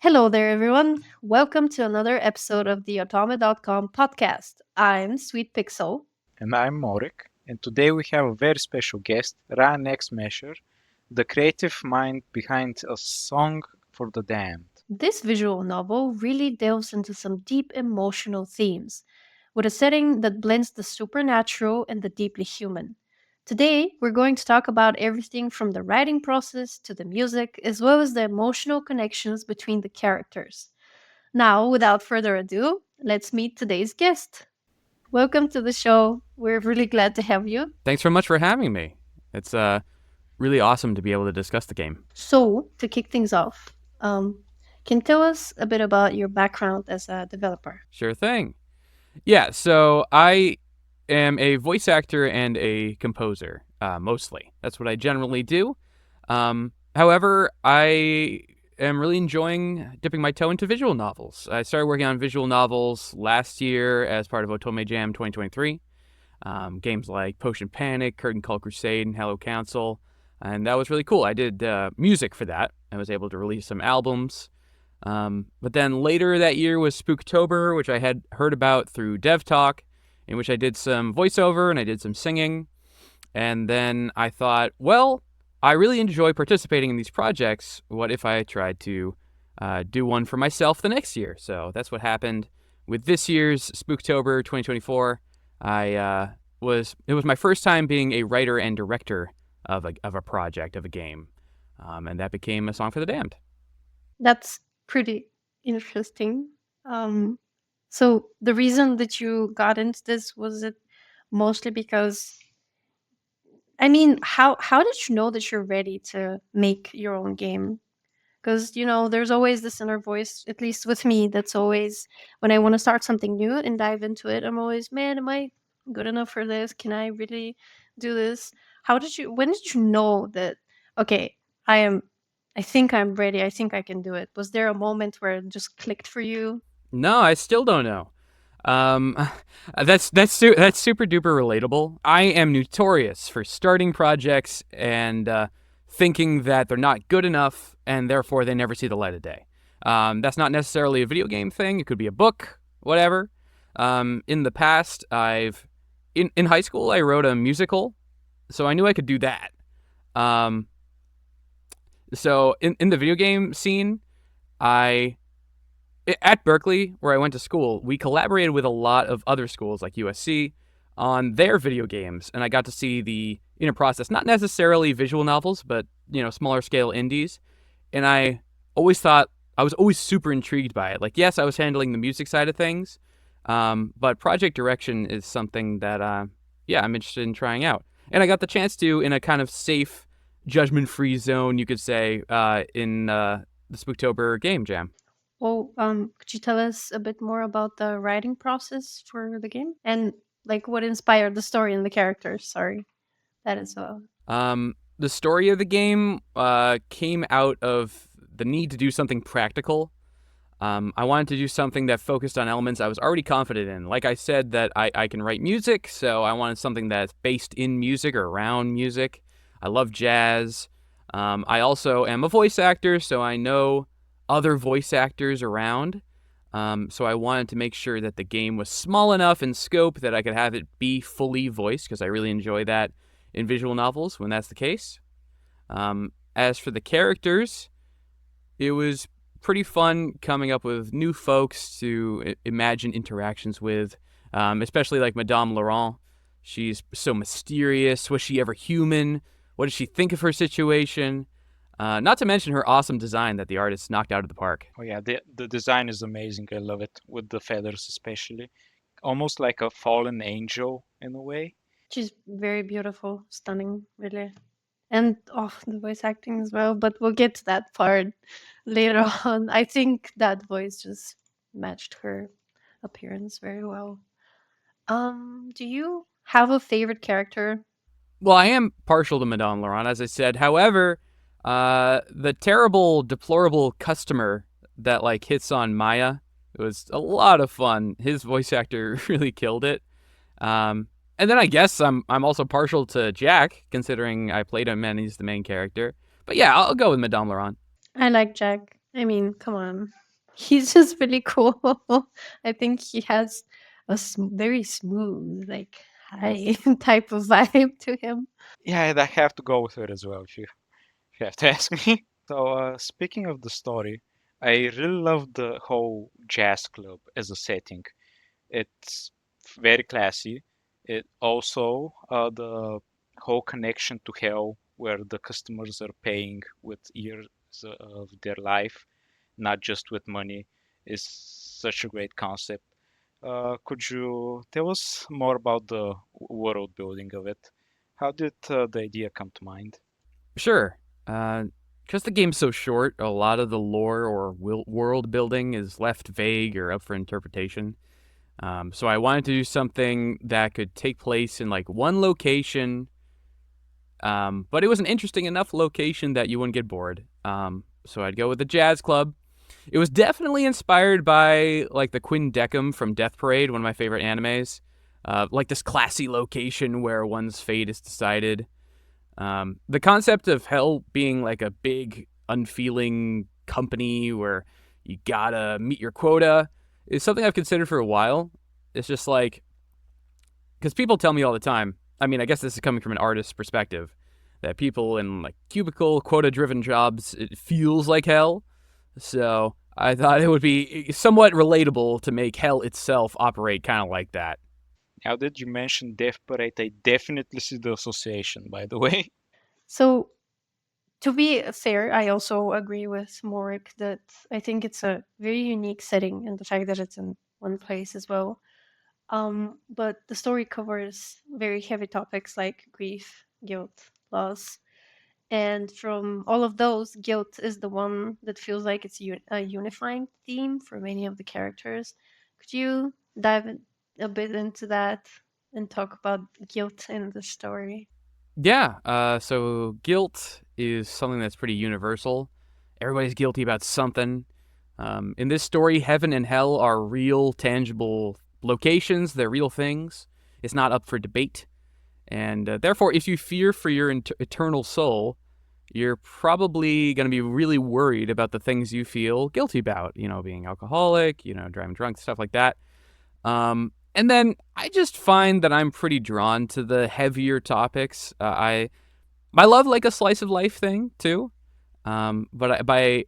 Hello there, everyone. Welcome to another episode of the Otome.com podcast. I'm SweetPixel. And I'm Morrig, and today we have a very special guest, Ryan X Mesher, the creative mind behind A Song for the Damned. This visual novel really delves into some deep emotional themes, with a setting that blends the supernatural and the deeply human. Today, we're going to talk about everything from the writing process to the music, as well as the emotional connections between the characters. Now, without further ado, let's meet today's guest. Welcome to the show. We're really glad to have you. Thanks so much for having me. It's really awesome to be able to discuss the game. So, to kick things off, can you tell us a bit about your background as a developer? Sure thing. Yeah, so I am a voice actor and a composer, mostly. That's what I generally do. However, I am really enjoying dipping my toe into visual novels. I started working on visual novels last year as part of Otome Jam 2023. Games like Potion Panic, Curtain Call Crusade, and Hello Council. And that was really cool. I did music for that. I was able to release some albums. But then later that year was Spooktober, which I had heard about through Dev Talk, in which I did some voiceover and I did some singing. And then I thought, well, I really enjoy participating in these projects. What if I tried to do one for myself the next year? So that's what happened with this year's Spooktober 2024. It was my first time being a writer and director of a project, of a game, and that became A Song for the Damned. That's pretty interesting. So, the reason that you got into this, was it mostly because, I mean, how did you know that you're ready to make your own game? Because, there's always this inner voice, at least with me, that's always, when I want to start something new and dive into it, I'm always, man, am I good enough for this? Can I really do this? When did you know that, okay, I think I'm ready. I think I can do it. Was there a moment where it just clicked for you? No, I still don't know. Um, that's super duper relatable. I am notorious for starting projects and thinking that they're not good enough, and therefore they never see the light of day. That's not necessarily a video game thing. It could be a book, whatever. In the past, in high school, I wrote a musical, so I knew I could do that. So in the video game scene, at Berkeley, where I went to school, we collaborated with a lot of other schools like USC on their video games, and I got to see the inner process, not necessarily visual novels, but smaller scale indies. And I was always super intrigued by it. Like, yes, I was handling the music side of things, but project direction is something that I'm interested in trying out. And I got the chance to, in a kind of safe, judgment-free zone, you could say, in the Spooktober Game Jam. Well, could you tell us a bit more about the writing process for the game and like what inspired the story and the characters? Sorry, that as well. The story of the game came out of the need to do something practical. I wanted to do something that focused on elements I was already confident in. Like I said, that I can write music, so I wanted something that's based in music or around music. I love jazz. I also am a voice actor, so I know other voice actors around. So I wanted to make sure that the game was small enough in scope that I could have it be fully voiced, because I really enjoy that in visual novels when that's the case. As for the characters, it was pretty fun coming up with new folks to imagine interactions with, especially like Madame Laurent. She's so mysterious. Was she ever human? What did she think of her situation? Not to mention her awesome design that the artist knocked out of the park. Oh yeah, the design is amazing. I love it, with the feathers especially. Almost like a fallen angel in a way. She's very beautiful, stunning, really. And the voice acting as well, but we'll get to that part later on. I think that voice just matched her appearance very well. Do you have a favorite character? Well, I am partial to Madame Laurent, as I said. However, the terrible, deplorable customer that hits on Maya, it was a lot of fun. His voice actor really killed it. And then I guess I'm also partial to Jack, considering I played him and he's the main character. But yeah, I'll go with Madame Laurent. I like Jack. I mean, come on. He's just really cool. I think he has a very smooth, like high type of vibe to him. Yeah, I'd have to go with her as well if you have to ask me. So, speaking of the story, I really love the whole jazz club as a setting. It's very classy. It also the whole connection to hell, where the customers are paying with years of their life, not just with money, is such a great concept. Could you tell us more about the world building of it? How did the idea come to mind? Sure. Because the game's so short, a lot of the lore or world building is left vague or up for interpretation. So I wanted to do something that could take place in like one location, but it was an interesting enough location that you wouldn't get bored. So I'd go with the jazz club. It was definitely inspired by like the Quinn Deckham from Death Parade, one of my favorite animes. Like this classy location where one's fate is decided. The concept of hell being like a big, unfeeling company where you gotta meet your quota is something I've considered for a while. It's just like, because people tell me all the time, I mean, I guess this is coming from an artist's perspective, that people in like cubicle, quota driven jobs, it feels like hell. So I thought it would be somewhat relatable to make hell itself operate kind of like that. Now that you mentioned Death Parade, I definitely see the association, by the way. So, to be fair, I also agree with Morik that I think it's a very unique setting and the fact that it's in one place as well. But the story covers very heavy topics like grief, guilt, loss, and from all of those, guilt is the one that feels like it's a unifying theme for many of the characters. Could you dive a bit into that and talk about guilt in the story? Yeah, so guilt is something that's pretty universal. Everybody's guilty about something. In this story, heaven and hell are real, tangible locations, they're real things. It's not up for debate. And therefore, if you fear for your eternal soul, you're probably going to be really worried about the things you feel guilty about, being alcoholic, driving drunk, stuff like that. And then I just find that I'm pretty drawn to the heavier topics. I love like a slice of life thing too. But by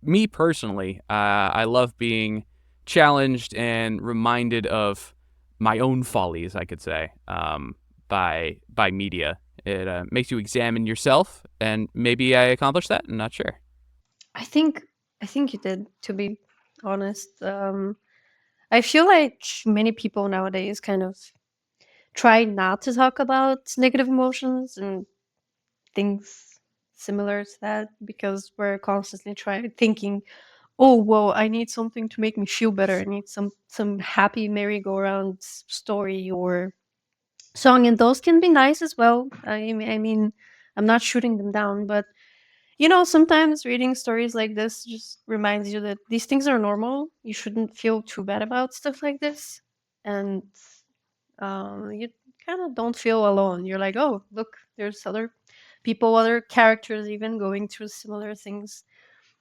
me personally, I love being challenged and reminded of my own follies, I could say, by media. It makes you examine yourself, and maybe I accomplished that. I'm not sure. I think I think you did. To be honest, I feel like many people nowadays kind of try not to talk about negative emotions and things similar to that because we're constantly trying thinking, oh well, I need something to make me feel better. I need some happy merry-go-round story or song, and those can be nice as well. I mean, I'm not shooting them down, but sometimes reading stories like this just reminds you that these things are normal. You shouldn't feel too bad about stuff like this, and you kind of don't feel alone. You're like, oh, look, there's other people, other characters, even going through similar things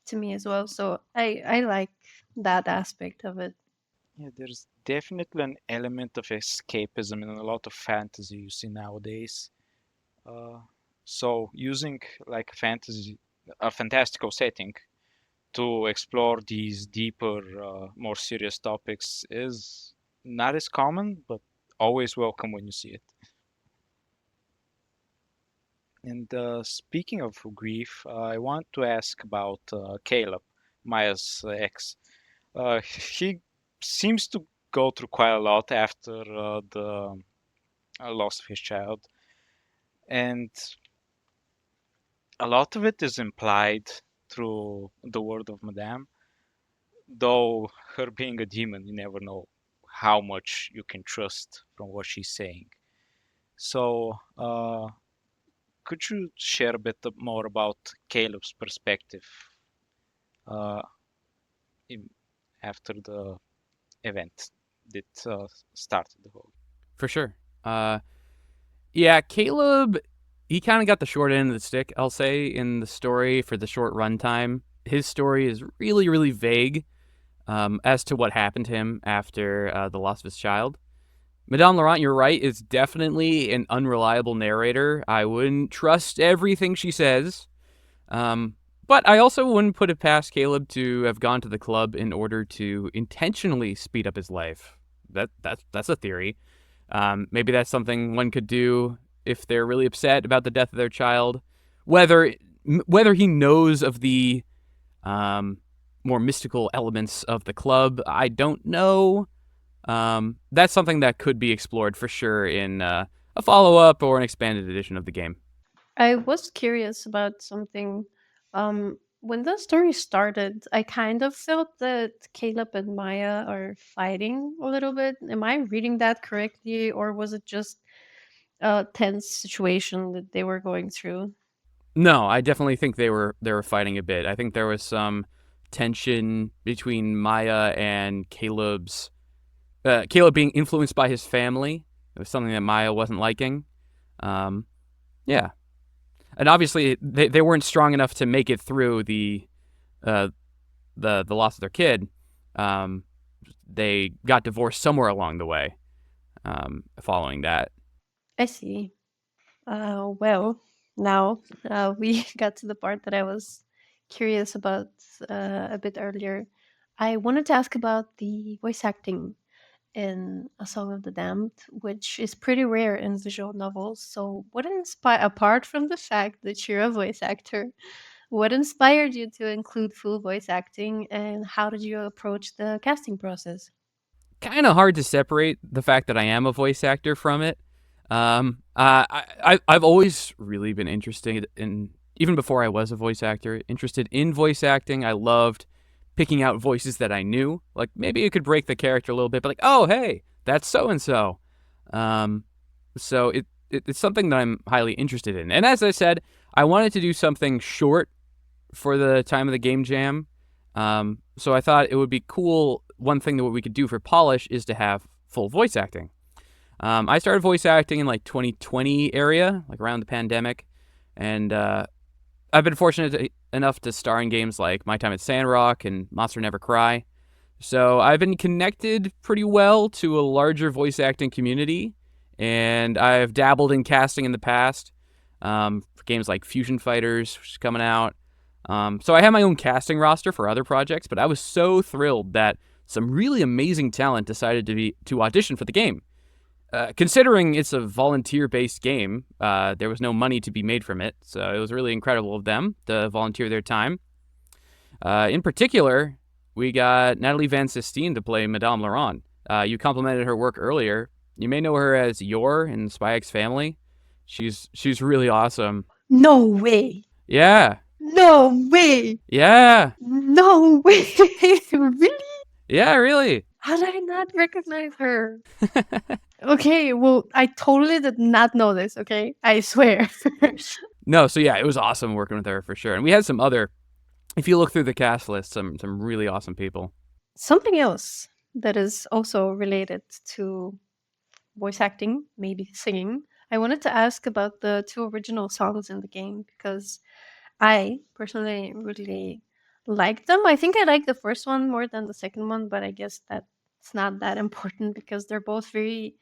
to me as well. So I like that aspect of it. Yeah, there's definitely an element of escapism in a lot of fantasy you see nowadays. Uh, so using like fantasy, a fantastical setting to explore these deeper, more serious topics is not as common, but always welcome when you see it. And speaking of grief, I want to ask about Caleb, Maya's ex. He seems to go through quite a lot after the loss of his child, and a lot of it is implied through the word of Madame. Though her being a demon, you never know how much you can trust from what she's saying. So, could you share a bit more about Caleb's perspective uh, in, after the event that started the whole? For sure. Uh, yeah, Caleb, he kind of got the short end of the stick, I'll say, in the story for the short runtime. his story is really, really vague as to what happened to him after the loss of his child. Madame Laurent, you're right, is definitely an unreliable narrator. I wouldn't trust everything she says. But I also wouldn't put it past Caleb to have gone to the club in order to intentionally speed up his life. That's a theory. Maybe that's something one could do if they're really upset about the death of their child. Whether he knows of the more mystical elements of the club, I don't know. That's something that could be explored for sure in a follow-up or an expanded edition of the game. I was curious about something. When the story started, I kind of felt that Caleb and Maya are fighting a little bit. Am I reading that correctly, or was it just a tense situation that they were going through? No, I definitely think they were fighting a bit. I think there was some tension between Maya and Caleb's Caleb being influenced by his family. It was something that Maya wasn't liking. Yeah, and obviously they weren't strong enough to make it through the loss of their kid. They got divorced somewhere along the way. Following that. I see. Well, now we got to the part that I was curious about a bit earlier. I wanted to ask about the voice acting in A Song of the Damned, which is pretty rare in visual novels. So, what inspired, apart from the fact that you're a voice actor, what inspired you to include full voice acting, and how did you approach the casting process? Kind of hard to separate the fact that I am a voice actor from it. I've always really been interested in, even before I was a voice actor, interested in voice acting. I loved picking out voices that I knew. Like, maybe it could break the character a little bit, but like, oh, hey, that's so-and-so. So it's something that I'm highly interested in. And as I said, I wanted to do something short for the time of the game jam. So I thought it would be cool. One thing that we could do for Polish is to have full voice acting. I started voice acting in like 2020 area, like around the pandemic. And I've been fortunate enough to star in games like My Time at Sandrock and Monster Never Cry. So I've been connected pretty well to a larger voice acting community. And I've dabbled in casting in the past for games like Fusion Fighters, which is coming out. So I have my own casting roster for other projects, but I was so thrilled that some really amazing talent decided to audition for the game. Considering it's a volunteer-based game, there was no money to be made from it, so it was really incredible of them to volunteer their time. In particular, we got Natalie Van Sistine to play Madame Laurent. You complimented her work earlier. You may know her as Yor in Spy X Family. She's really awesome. No way! Yeah. No way! Yeah. No way! Really? Yeah, really. How did I not recognize her? Okay, well, I totally did not know this, okay? I swear. No, so yeah, it was awesome working with her for sure. And we had some other, if you look through the cast list, some really awesome people. Something else that is also related to voice acting, maybe singing. I wanted to ask about the two original songs in the game because I personally really like them. I think I like the first one more than the second one, but I guess that's not that important because they're both very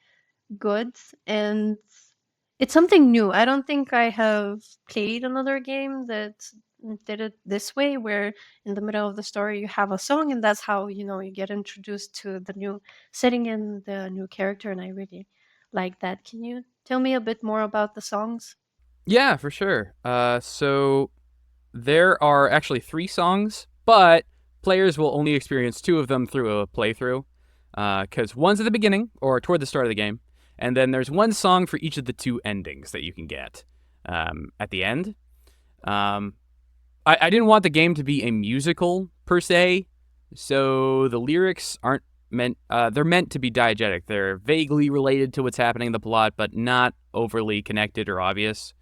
good and it's something new. I don't think I have played another game that did it this way where in the middle of the story you have a song and that's how you get introduced to the new setting and the new character, and I really like that. Can you tell me a bit more about the songs? Yeah, for sure. So there are actually 3 songs, but players will only experience 2 of them through a playthrough. Because one's at the beginning or toward the start of the game, and then there's one song for each of the 2 endings that you can get at the end. I didn't want the game to be a musical per se, so the lyrics aren't meant. They're meant to be diegetic. They're vaguely related to what's happening in the plot, but not overly connected or obvious.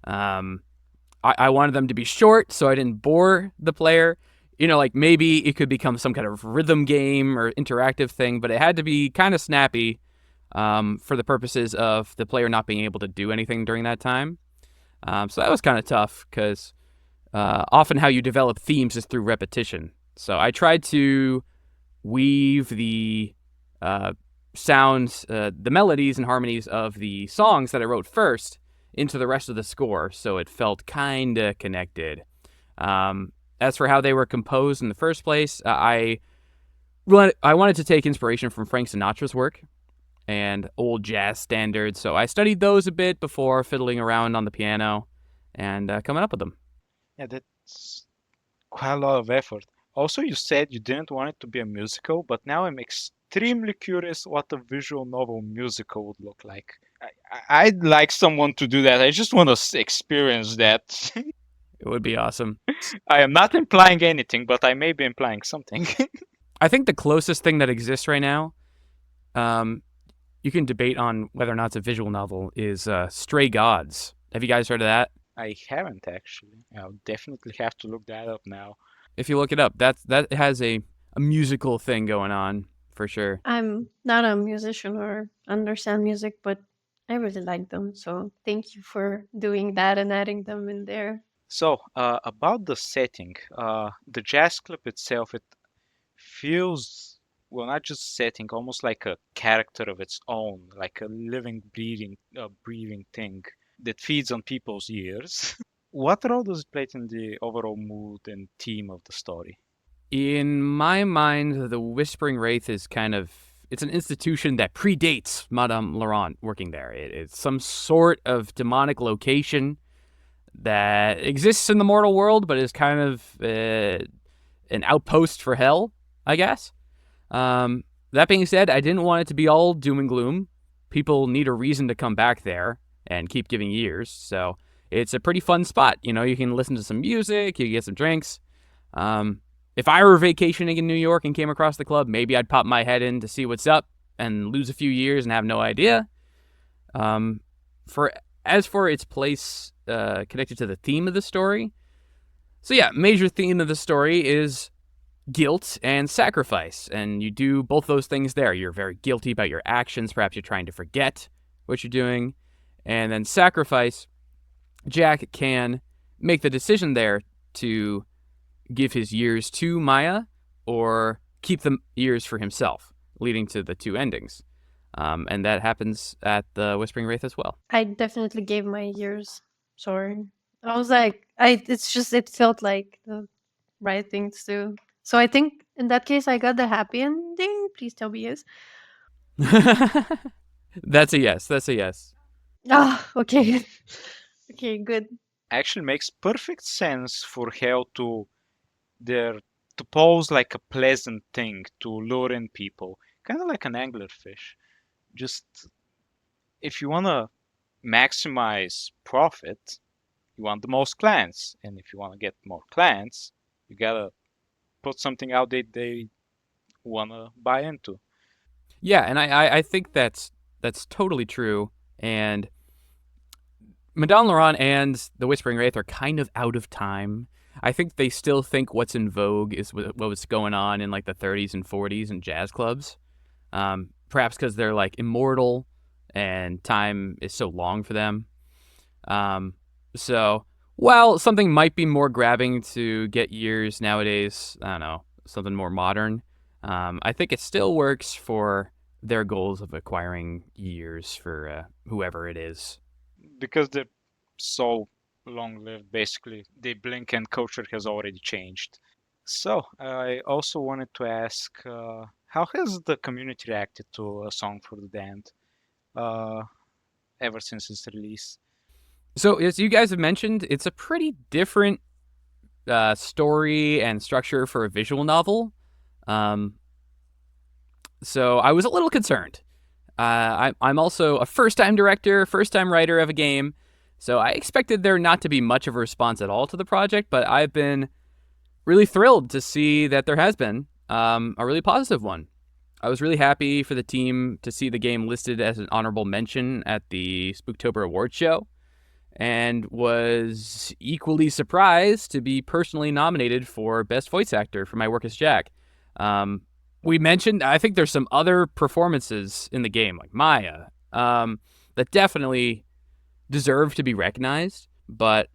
I wanted them to be short, so I didn't bore the player. Like maybe it could become some kind of rhythm game or interactive thing, but it had to be kind of snappy for the purposes of the player not being able to do anything during that time. So that was kind of tough because often how you develop themes is through repetition. So I tried to weave the sounds, the melodies and harmonies of the songs that I wrote first into the rest of the score, so it felt kind of connected. As for how they were composed in the first place, I wanted to take inspiration from Frank Sinatra's work and old jazz standards, so I studied those a bit before fiddling around on the piano and coming up with them. Yeah, that's quite a lot of effort. Also, you said you didn't want it to be a musical, but now I'm extremely curious what a visual novel musical would look like. I'd like someone to do that. I just want to experience that. It would be awesome. I am not implying anything, but I may be implying something. I think the closest thing that exists right now, you can debate on whether or not it's a visual novel, is Stray Gods. Have you guys heard of that? I haven't actually. I'll definitely have to look that up now. If you look it up, that has a musical thing going on for sure. I'm not a musician or understand music, but I really like them. So thank you for doing that and adding them in there. So, about the setting, the jazz club itself, it feels, well, not just setting, almost like a character of its own, like a living, breathing thing that feeds on people's ears. What role does it play in the overall mood and theme of the story? In my mind, the Whispering Wraith is it's an institution that predates Madame Laurent working there. It's some sort of demonic location that exists in the mortal world, but is kind of an outpost for hell, I guess. That being said, I didn't want it to be all doom and gloom. People need a reason to come back there and keep giving years, so it's a pretty fun spot. You know, you can listen to some music, you can get some drinks. If I were vacationing in New York and came across the club, maybe I'd pop my head in to see what's up and lose a few years and have no idea. As for its place connected to the theme of the story, so yeah, major theme of the story is guilt and sacrifice, and you do both those things there. You're very guilty about your actions, perhaps you're trying to forget what you're doing, and then sacrifice. Jack can make the decision there to give his years to Maya or keep the years for himself, leading to the two endings. And that happens at the Whispering Wraith as well. I definitely gave my years. Sorry. I was like, it felt like the right thing to do. So I think in that case, I got the happy ending. Please tell me yes. That's a yes. That's a yes. Ah, okay. Okay, good. Actually makes perfect sense for hell to pose like a pleasant thing to lure in people, kind of like an anglerfish. Just if you want to maximize profit, you want the most clients, and if you want to get more clients, you gotta put something out that they want to buy into. Yeah, and I think that's totally true. And Madame Laurent and the Whispering Wraith are kind of out of time. I think they still think what's in vogue is what was going on in like the 30s and 40s in jazz clubs. Perhaps because they're like immortal and time is so long for them. So while something might be more grabbing to get years nowadays, I don't know, something more modern, I think it still works for their goals of acquiring years for whoever it is. Because they're so long lived, basically, they blink and culture has already changed. So, I also wanted to ask how has the community reacted to A Song for the Damned uh, ever since its release? So, as you guys have mentioned, it's a pretty different story and structure for a visual novel. So, I was a little concerned. I'm also a first-time director, first-time writer of a game, so I expected there not to be much of a response at all to the project, but I've been really thrilled to see that there has been a really positive one. I was really happy for the team to see the game listed as an honorable mention at the Spooktober Awards show, and was equally surprised to be personally nominated for Best Voice Actor for my work as Jack. We mentioned, I think there's some other performances in the game, like Maya, that definitely deserve to be recognized, but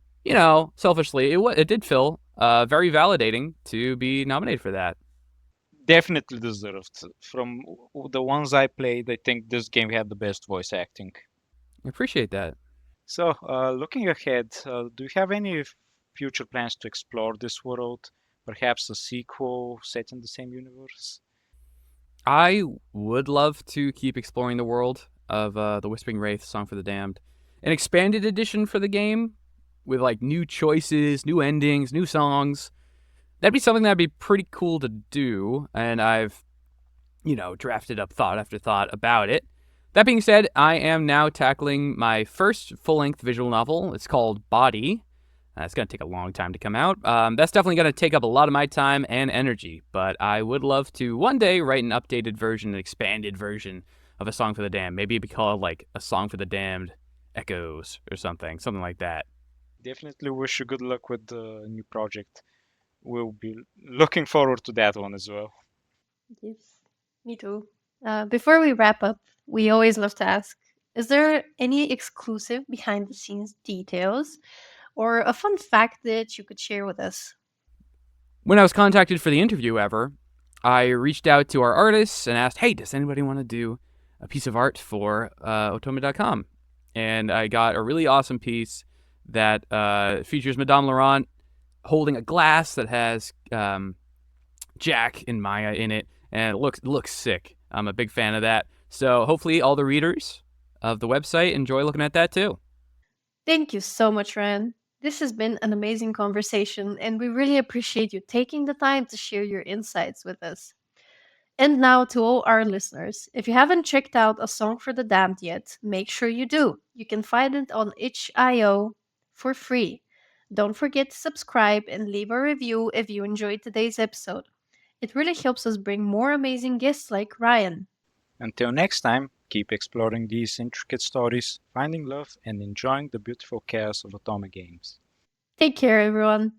selfishly, it did feel very validating to be nominated for that. Definitely deserved. From the ones I played, I think this game had the best voice acting. I appreciate that. So, looking ahead, do you have any future plans to explore this world? Perhaps a sequel set in the same universe? I would love to keep exploring the world of the Whispering Wraith Song for the Damned. An expanded edition for the game with like new choices, new endings, new songs. That'd be something that'd be pretty cool to do, and I've, drafted up thought after thought about it. That being said, I am now tackling my first full length visual novel. It's called Body. It's going to take a long time to come out. That's definitely going to take up a lot of my time and energy, but I would love to one day write an updated version, an expanded version of A Song for the Damned. Maybe it'd be called like A Song for the Damned Echoes or something like that. Definitely wish you good luck with the new project. We'll be looking forward to that one as well. Yes, me too. Before we wrap up, we always love to ask, is there any exclusive behind the scenes details or a fun fact that you could share with us? When I was contacted for the interview ever, I reached out to our artists and asked, hey, does anybody want to do a piece of art for Otome.com? And I got a really awesome piece that features Madame Laurent holding a glass that has Jack and Maya in it, and it looks sick. I'm a big fan of that. So hopefully all the readers of the website enjoy looking at that too. Thank you so much, Ryan. This has been an amazing conversation, and we really appreciate you taking the time to share your insights with us. And now, to all our listeners, if you haven't checked out A Song for the Damned yet, make sure you do. You can find it on itch.io for free. Don't forget to subscribe and leave a review if you enjoyed today's episode. It really helps us bring more amazing guests like Ryan. Until next time, keep exploring these intricate stories, finding love, and enjoying the beautiful chaos of Otome games. Take care, everyone.